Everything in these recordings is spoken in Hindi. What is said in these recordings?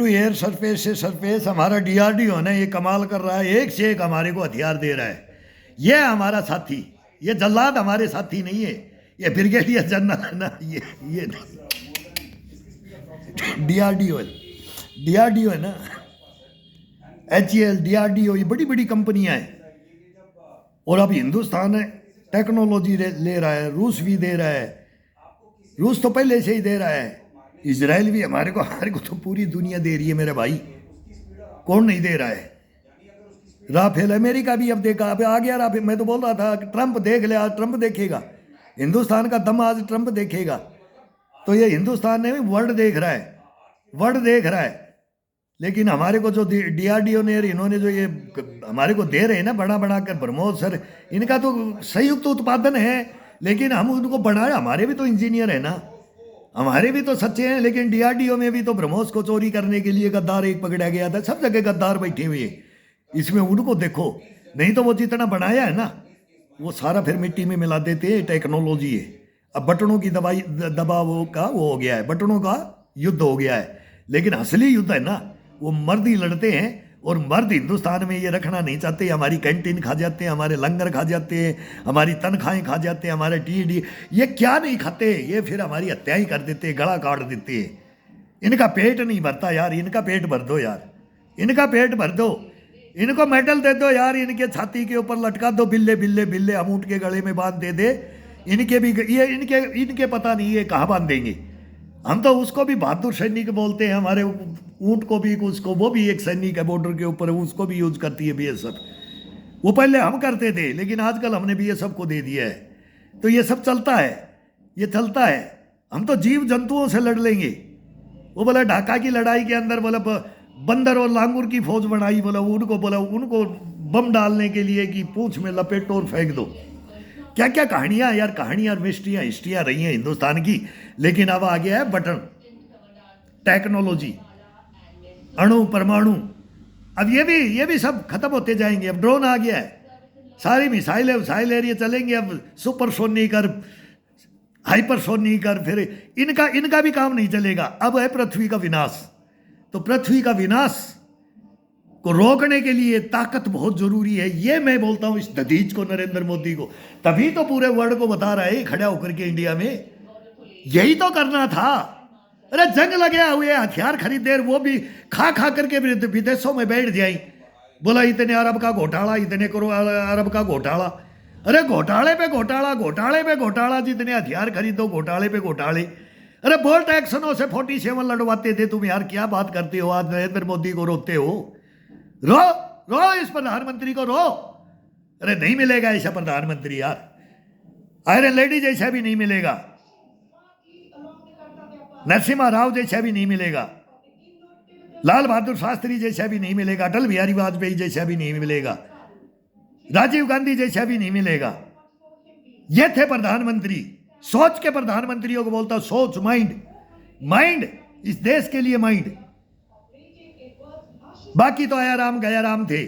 टू एयर, सरफेस से सरफेस, हमारा डीआरडीओ ने ये कमाल कर रहा है, एक से एक हमारे को हथियार दे रहा है। ये हमारा साथी, ये जल्लाद हमारे साथी नहीं है, ये ब्रिगेडियर जनरल है ना, ये डीआरडीओ है, डीआरडीओ है ना, HAL, डीआरडीओ, ये बड़ी बड़ी कंपनियां हैं। और अब हिंदुस्तान है टेक्नोलॉजी ले रहा है, रूस भी दे रहा है, रूस तो पहले से ही दे रहा है, इजराइल भी हमारे को तो पूरी दुनिया दे रही है मेरे भाई, कौन नहीं दे रहा है। राफेल अमेरिका भी अब देखा, अब आ गया राफेल। मैं तो बोल रहा था ट्रंप देख ले, आज ट्रंप देखेगा हिंदुस्तान का दम, आज ट्रंप देखेगा। तो ये हिंदुस्तान ने भी वर्ल्ड देख रहा है, वर्ल्ड देख रहा है। लेकिन हमारे को जो डीआरडीओ ने, इन्होंने जो ये हमारे को दे रहे हैं ना बड़ा बड़ा कर ब्रह्मोस सर, इनका तो संयुक्त उत्पादन है, लेकिन हम उनको बनाए, हमारे भी तो इंजीनियर है ना, हमारे भी तो सच्चे हैं। लेकिन डीआरडीओ में भी तो ब्रह्मोस को चोरी करने के लिए गद्दार एक पकड़ा गया था, सब जगह गद्दार बैठे हुए हैं। इसमें उनको देखो, नहीं तो वो जितना बनाया है ना वो सारा फिर मिट्टी में मिला देते हैं, टेक्नोलॉजी है। अब बटनों की दबाव का वो हो गया है, बटनों का युद्ध हो गया है। लेकिन असली युद्ध है ना वो मर्द ही लड़ते हैं, और मर्द हिंदुस्तान में ये रखना नहीं चाहते। हमारी कैंटीन खा जाते हैं, हमारे लंगर खा जाते हैं, हमारी तनख्वाहें खा जाते हैं, हमारे टीडी, ये क्या नहीं खाते, ये फिर हमारी हत्याएं कर देते हैं, गला काट देते हैं। इनका पेट नहीं भरता यार, इनका पेट भर दो यार, इनका पेट भर दो, इनको मेडल दे दो यार, इनके छाती के ऊपर लटका दो बिल्ले बिल्ले बिल्ले, हम ऊँट के गले में बांध दे दे। इनके भी ये इनके पता नहीं ये कहाँ बांध देंगे। हम तो उसको भी बहादुर सैनिक बोलते हैं, हमारे ऊँट को भी, उसको, वो भी एक सैनिक है बॉर्डर के ऊपर, उसको भी यूज करती है BSF। वो पहले हम करते थे, लेकिन आजकल हमने BSF को दे दिया है। तो ये सब चलता है, ये चलता है। हम तो जीव जंतुओं से लड़ लेंगे। वो बोला ढाका की लड़ाई के अंदर बोला बंदर और लांगुर की फौज बनाई, बोला उनको बम डालने के लिए कि पूंछ में लपेटो और फेंक दो। क्या क्या कहानियां यार, कहानियां मिस्ट्रियां हिस्ट्रियां रही हैं हिंदुस्तान की। लेकिन अब आ गया है बटन, टेक्नोलॉजी, अणु परमाणु, अब ये भी सब खत्म होते जाएंगे। अब ड्रोन आ गया है, सारी मिसाइलें एरिया चलेंगे, अब सुपरसोनिक और हाइपरसोनिक, और फिर इनका भी काम नहीं चलेगा। अब है पृथ्वी का विनाश। तो पृथ्वी का विनाश को रोकने के लिए ताकत बहुत जरूरी है। ये मैं बोलता हूं इस दधीच को, नरेंद्र मोदी को, तभी तो पूरे वर्ल्ड को बता रहा है खड़ा होकर के इंडिया में, यही तो करना था। अरे जंग लगे हुए, हथियार खरीदे, वो भी खा करके विदेशों में बैठ जाए, बोला इतने अरब का घोटाला, इतने करोड़ अरब का घोटाला। अरे घोटाले पे घोटाला, घोटाले पे घोटाला, जितने हथियार खरीदो घोटाले पे घोटाले। अरे बोल्ट एक्शनों से 47 लड़वाते थे तुम यार, क्या बात करते हो। आज नरेंद्र मोदी को रोकते हो, रो इस प्रधानमंत्री को रो। अरे नहीं मिलेगा ऐसा प्रधानमंत्री यार, आयरन लेडी जैसा भी नहीं मिलेगा, नरसिम्हा राव जैसा भी नहीं मिलेगा, लाल बहादुर शास्त्री जैसा भी नहीं मिलेगा, अटल बिहारी वाजपेयी जैसा भी नहीं मिलेगा, राजीव गांधी जैसा भी नहीं मिलेगा। ये थे प्रधानमंत्री, सोच के प्रधानमंत्रियों को बोलता, सोच, माइंड इस देश के लिए माइंड। बाकी तो आया राम गया राम थे,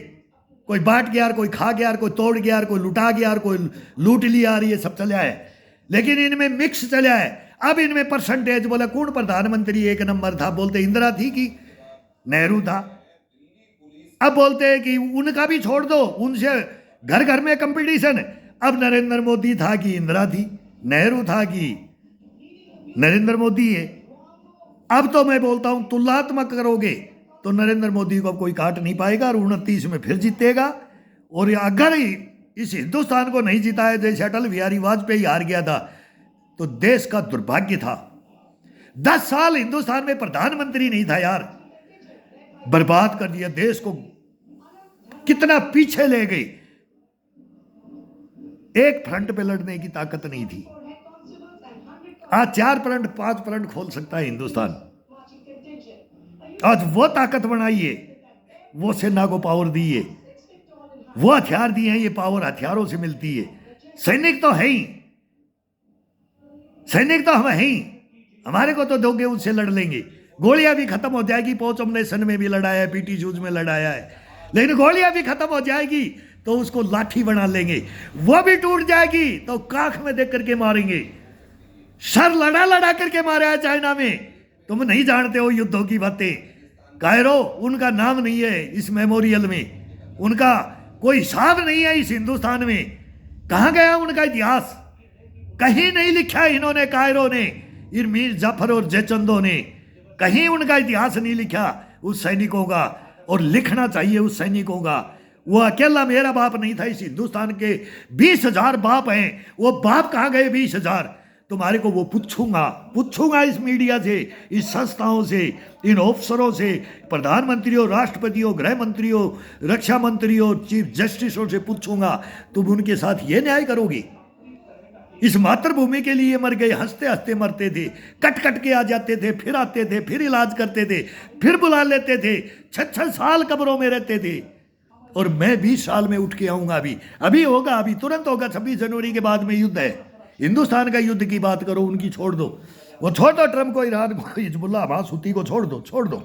कोई बांट गया, कोई खा गया, कोई तोड़ गया, कोई लुटा गया, कोई लूट लिया, ये सब चला है। लेकिन इनमें मिक्स चला है। अब इनमें परसेंटेज बोला कौन प्रधानमंत्री एक नंबर था, बोलते इंदिरा थी कि नेहरू था। अब बोलते हैं कि उनका भी छोड़ दो, उनसे घर घर में कंपटीशन। अब नरेंद्र मोदी था कि इंदिरा थी, नेहरू था कि नरेंद्र मोदी है। अब तो मैं बोलता हूं तुलनात्मक करोगे तो नरेंद्र मोदी को कोई काट नहीं पाएगा, और 29 में फिर जीतेगा। और अगर इस हिंदुस्तान को नहीं जिताया, जैसे अटल बिहारी वाजपेयी हार गया था, तो देश का दुर्भाग्य था। 10 साल हिंदुस्तान में प्रधानमंत्री नहीं था यार, बर्बाद कर दिया देश को, कितना पीछे ले गई। एक फ्रंट पे लड़ने की ताकत नहीं थी। आज 4 फ्रंट 5 फ्रंट खोल सकता है हिंदुस्तान। आज वो ताकत बनाई है, वो सेना को पावर दी है, वो हथियार दिए हैं, ये पावर हथियारों से मिलती है। सैनिक तो है ही, सैनिक तो हम है ही, हमारे को तो दोगे उससे लड़ लेंगे। गोलियां भी खत्म हो जाएगी, पोच हमने सन में भी लड़ाया है, पीटी शूज में लड़ाया है, लेकिन गोलियां भी खत्म हो जाएगी तो उसको लाठी बना लेंगे। वो भी टूट जाएगी तो काख में देख करके मारेंगे। सर लड़ा करके मारा है चाइना में, तुम नहीं जानते हो युद्धों की बातें। कायरो उनका नाम नहीं है इस मेमोरियल में, उनका कोई हिसाब नहीं है इस हिंदुस्तान में। कहाँ गया उनका इतिहास? कहीं नहीं लिखा इन्होंने, कायरो ने, इन मीर जाफर और जयचंदों ने कहीं उनका इतिहास नहीं लिखा उस सैनिकों का, और लिखना चाहिए उस सैनिकों का। वो अकेला मेरा बाप नहीं था, इस हिंदुस्तान के 20,000 बाप हैं। वो बाप कहाँ गए 20,000? तुम्हारे को वो पूछूंगा इस मीडिया से, इस संस्थाओं से, इन ऑफिसरों से, प्रधानमंत्रियों, राष्ट्रपतियों, गृह मंत्रियों, रक्षा मंत्रियों, चीफ जस्टिसों से पूछूंगा। तुम उनके साथ ये न्याय करोगी? इस मातृभूमि के लिए मर गए, हंसते हंसते मरते थे, कट कट के आ जाते थे, फिर आते थे, फिर इलाज करते थे, फिर बुला लेते थे, 6-6 साल कब्रों में रहते थे। और मैं 20 साल में उठ के आऊंगा, अभी होगा, अभी तुरंत होगा। 26 जनवरी के बाद में युद्ध है, हिंदुस्तान का युद्ध की बात करो, उनकी छोड़ दो, वो छोड़ दो, ट्रम्प को, ईरान को, हिजबुल्लाह, हमास, हुती को छोड़ दो।